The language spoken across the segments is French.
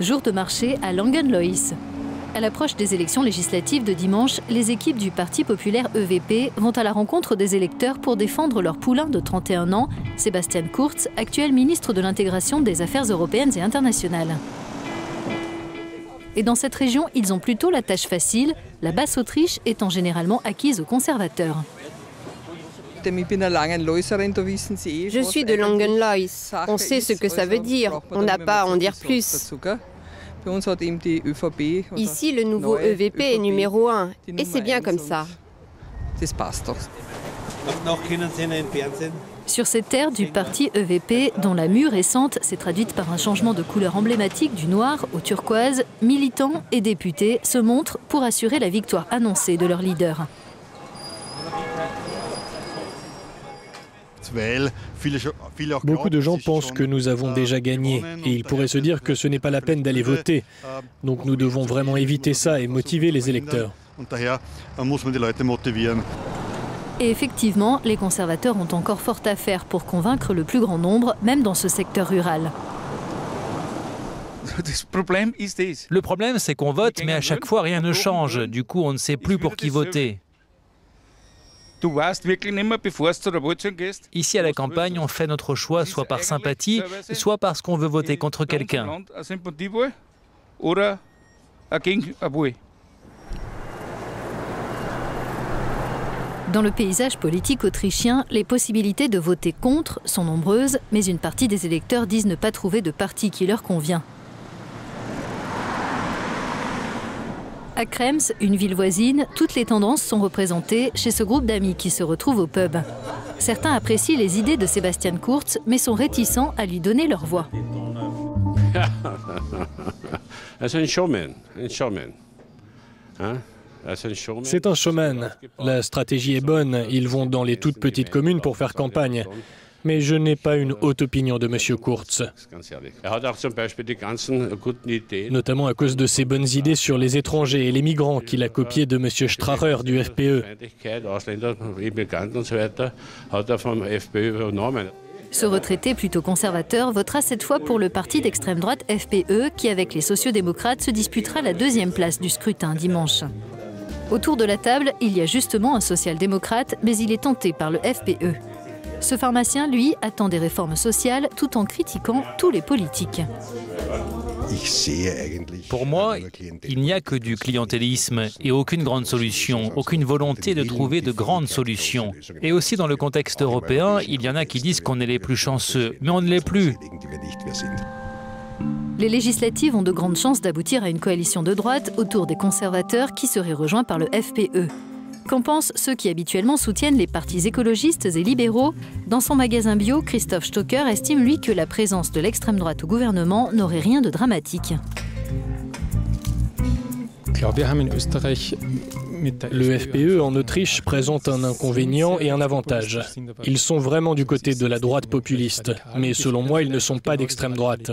Jour de marché à Langenlois. À l'approche des élections législatives de dimanche, les équipes du Parti populaire EVP vont à la rencontre des électeurs pour défendre leur poulain de 31 ans, Sebastian Kurz, actuel ministre de l'Intégration des Affaires européennes et internationales. Et dans cette région, ils ont plutôt la tâche facile, la Basse-Autriche étant généralement acquise aux conservateurs. Je suis de Langenlois. On sait ce que ça veut dire. On n'a pas à en dire plus. Ici, le nouveau EVP est numéro 1. Et c'est bien comme ça. Sur ces terres du parti EVP, dont la mue récente s'est traduite par un changement de couleur emblématique du noir au turquoise, militants et députés se montrent pour assurer la victoire annoncée de leur leader. Beaucoup de gens pensent que nous avons déjà gagné et ils pourraient se dire que ce n'est pas la peine d'aller voter. Donc nous devons vraiment éviter ça et motiver les électeurs. Et effectivement, les conservateurs ont encore fort à faire pour convaincre le plus grand nombre, même dans ce secteur rural. Le problème, c'est qu'on vote, mais à chaque fois, rien ne change. Du coup, on ne sait plus pour qui voter. Ici, à la campagne, on fait notre choix soit par sympathie, soit parce qu'on veut voter contre quelqu'un. Dans le paysage politique autrichien, les possibilités de voter contre sont nombreuses, mais une partie des électeurs disent ne pas trouver de parti qui leur convient. À Krems, une ville voisine, toutes les tendances sont représentées chez ce groupe d'amis qui se retrouvent au pub. Certains apprécient les idées de Sebastian Kurz, mais sont réticents à lui donner leur voix. C'est un showman. La stratégie est bonne. Ils vont dans les toutes petites communes pour faire campagne. Mais je n'ai pas une haute opinion de M. Kurz. Notamment à cause de ses bonnes idées sur les étrangers et les migrants qu'il a copiées de M. Stracher du FPE. Ce retraité plutôt conservateur votera cette fois pour le parti d'extrême droite FPE qui, avec les sociodémocrates, se disputera la deuxième place du scrutin dimanche. Autour de la table, il y a justement un social-démocrate, mais il est tenté par le FPE. Ce pharmacien, lui, attend des réformes sociales tout en critiquant tous les politiques. Pour moi, il n'y a que du clientélisme et aucune grande solution, aucune volonté de trouver de grandes solutions. Et aussi dans le contexte européen, il y en a qui disent qu'on est les plus chanceux, mais on ne l'est plus. Les législatives ont de grandes chances d'aboutir à une coalition de droite autour des conservateurs qui seraient rejoints par le FPE. Qu'en pensent ceux qui habituellement soutiennent les partis écologistes et libéraux? Dans son magasin bio, Christoph Stocker estime lui que la présence de l'extrême droite au gouvernement n'aurait rien de dramatique. Le FPE en Autriche présente un inconvénient et un avantage. Ils sont vraiment du côté de la droite populiste, mais selon moi, ils ne sont pas d'extrême droite.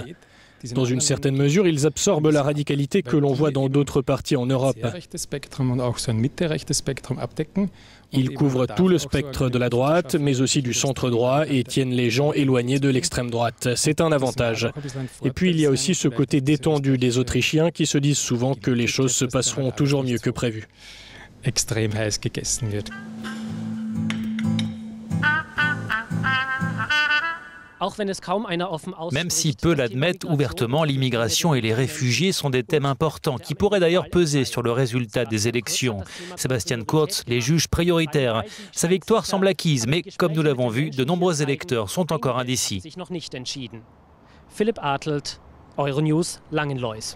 Dans une certaine mesure, ils absorbent la radicalité que l'on voit dans d'autres partis en Europe. Ils couvrent tout le spectre de la droite, mais aussi du centre-droit et tiennent les gens éloignés de l'extrême droite. C'est un avantage. Et puis il y a aussi ce côté détendu des Autrichiens qui se disent souvent que les choses se passeront toujours mieux que prévu. Même si peu l'admettent ouvertement, l'immigration et les réfugiés sont des thèmes importants qui pourraient d'ailleurs peser sur le résultat des élections. Sebastian Kurz les juge prioritaires. Sa victoire semble acquise, mais comme nous l'avons vu, de nombreux électeurs sont encore indécis. Philipp Artelt, Euronews, Langenlois.